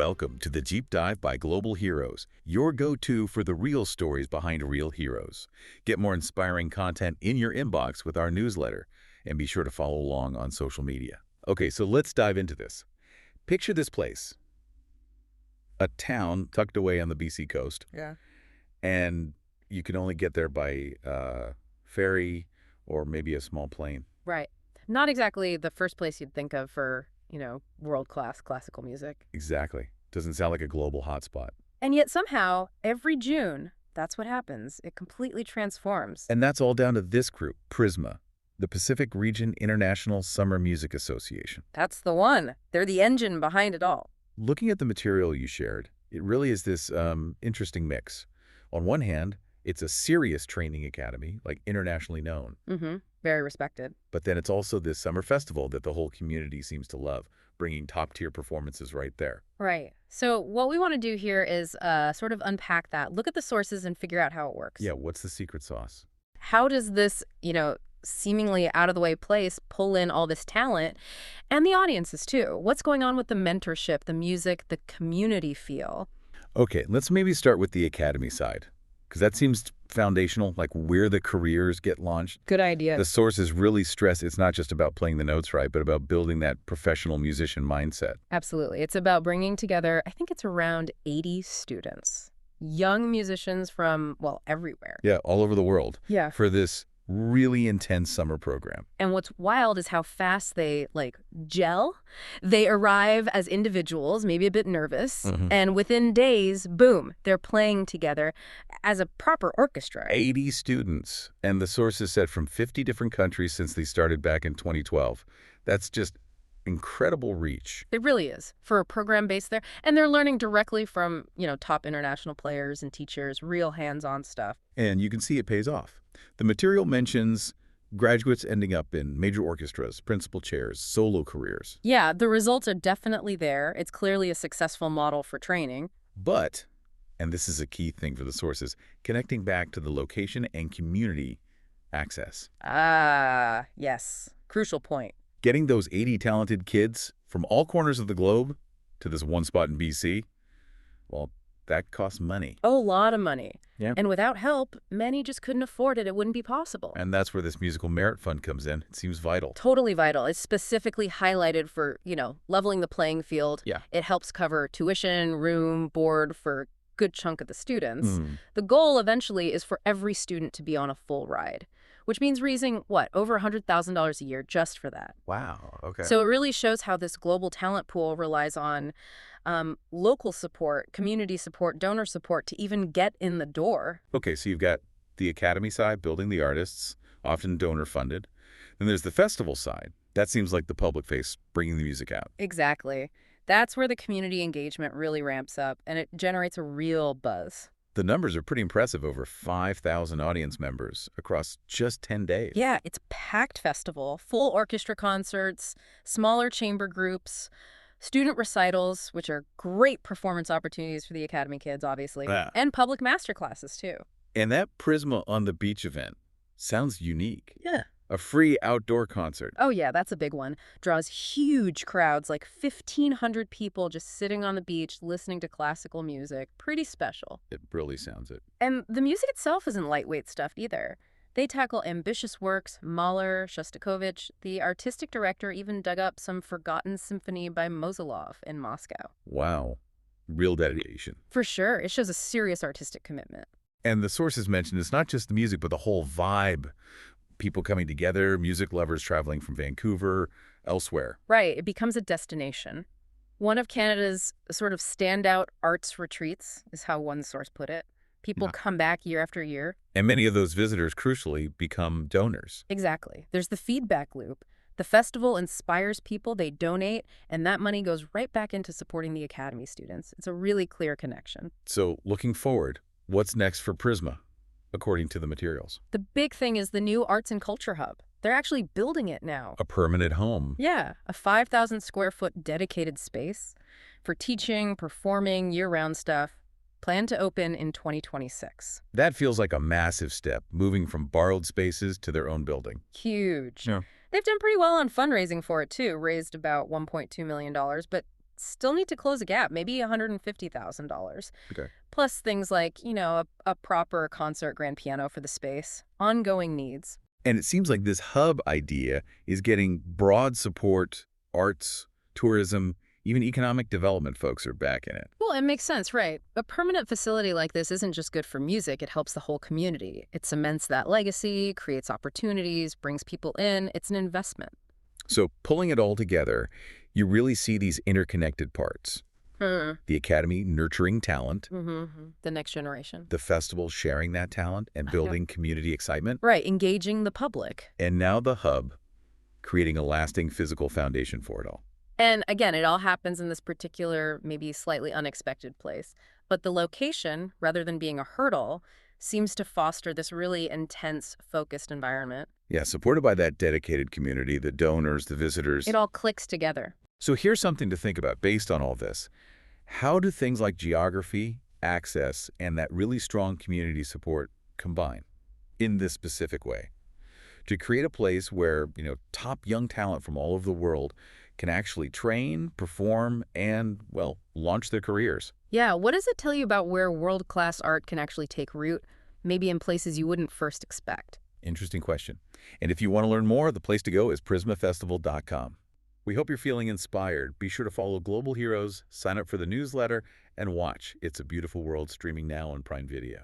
Welcome to the Deep Dive by Global Heroes, your go-to for the real stories behind real heroes. Get more inspiring content in your inbox with our newsletter, and be sure to follow along on social media. Okay, so let's dive into this. Picture this place. A town tucked away on the BC coast. Yeah. And you can only get there by ferry or maybe a small plane. Right. Not exactly the first place you'd think of for, world-class classical music. Exactly. Doesn't sound like a global hotspot. And yet somehow, every June, that's what happens. It completely transforms. And that's all down to this group, PRISMA, the Pacific Region International Summer Music Association. That's the one. They're the engine behind it all. Looking at the material you shared, it really is this interesting mix. On one hand, it's a serious training academy, like internationally known. Mm-hmm. Very respected. But then it's also this summer festival that the whole community seems to love, bringing top-tier performances right there. Right. So what we want to do here is sort of unpack that, look at the sources and figure out how it works. Yeah, what's the secret sauce? How does this, seemingly out-of-the-way place pull in all this talent and the audiences too? What's going on with the mentorship, the music, the community feel? Okay, let's maybe start with the academy side, because that seems foundational, like where the careers get launched. Good idea. The sources really stress it's not just about playing the notes right, but about building that professional musician mindset. Absolutely. It's about bringing together, I think it's around 80 students, young musicians from, everywhere. Yeah, all over the world. Yeah. For this really intense summer program. And what's wild is how fast they, gel. They arrive as individuals, maybe a bit nervous, and within days, boom, they're playing together as a proper orchestra. 80 students, and the sources said from 50 different countries since they started back in 2012. That's just incredible reach. It really is, for a program based there. And they're learning directly from, top international players and teachers, real hands-on stuff. And you can see it pays off. The material mentions graduates ending up in major orchestras, principal chairs, solo careers. Yeah, the results are definitely there. It's clearly a successful model for training. But, and this is a key thing for the sources, connecting back to the location and community access. Ah, yes. Crucial point. Getting those 80 talented kids from all corners of the globe to this one spot in BC, well, that costs money. A lot of money. Yeah. And without help, many just couldn't afford it. It wouldn't be possible. And that's where this musical merit fund comes in. It seems vital. Totally vital. It's specifically highlighted for, leveling the playing field. Yeah. It helps cover tuition, room, board for a good chunk of the students. The goal eventually is for every student to be on a full ride, which means raising, over $100,000 a year just for that. Wow. Okay. So it really shows how this global talent pool relies on local support, community support, donor support to even get in the door. Okay, so you've got the academy side, building the artists, often donor funded. Then there's the festival side. That seems like the public face, bringing the music out. Exactly. That's where the community engagement really ramps up, and it generates a real buzz. The numbers are pretty impressive, over 5,000 audience members across just 10 days. Yeah, it's a packed festival, full orchestra concerts, smaller chamber groups, student recitals, which are great performance opportunities for the academy kids, obviously, and public master classes, too. And that PRISMA on the Beach event sounds unique. Yeah. A free outdoor concert. Oh, yeah, that's a big one. Draws huge crowds, like 1,500 people just sitting on the beach listening to classical music. Pretty special. It really sounds it. And the music itself isn't lightweight stuff either. They tackle ambitious works. Mahler, Shostakovich, the artistic director even dug up some forgotten symphony by Mosolov in Moscow. Wow. Real dedication. For sure. It shows a serious artistic commitment. And the sources mentioned it's not just the music, but the whole vibe. People coming together, music lovers traveling from Vancouver, elsewhere. Right. It becomes a destination. One of Canada's sort of standout arts retreats is how one source put it. People come back year after year. And many of those visitors, crucially, become donors. Exactly. There's the feedback loop. The festival inspires people, they donate, and that money goes right back into supporting the academy students. It's a really clear connection. So, looking forward, what's next for PRISMA, according to the materials? The big thing is the new Arts and Culture Hub. They're actually building it now. A permanent home. Yeah, a 5,000 square foot dedicated space for teaching, performing, year-round stuff. Planned to open in 2026. That feels like a massive step, moving from borrowed spaces to their own building. Huge. Yeah. They've done pretty well on fundraising for it, too. Raised about $1.2 million, but still need to close a gap, maybe $150,000. Okay. Plus things like, a proper concert grand piano for the space, ongoing needs. And it seems like this hub idea is getting broad support. Arts, tourism, even economic development folks are back in it. Well, it makes sense, right? A permanent facility like this isn't just good for music, it helps the whole community. It cements that legacy, creates opportunities, brings people in. It's an investment. So pulling it all together, you really see these interconnected parts. Hmm. The Academy nurturing talent, The next generation. the festival sharing that talent and building community excitement, Right, engaging the public. and now the hub, creating a lasting physical foundation for it all. And again, it all happens in this particular, maybe slightly unexpected place. But the location, rather than being a hurdle, seems to foster this really intense, focused environment. Yeah, supported by that dedicated community, the donors, the visitors. It all clicks together. So here's something to think about based on all this. How do things like geography, access, and that really strong community support combine in this specific way to create a place where, top young talent from all over the world can actually train, perform, and, well, launch their careers? Yeah, what does it tell you about where world-class art can actually take root, maybe in places you wouldn't first expect? Interesting question. And if you want to learn more, the place to go is PRISMAfestival.com. We hope you're feeling inspired. Be sure to follow Global Heroes, sign up for the newsletter, and watch It's a Beautiful World streaming now on Prime Video.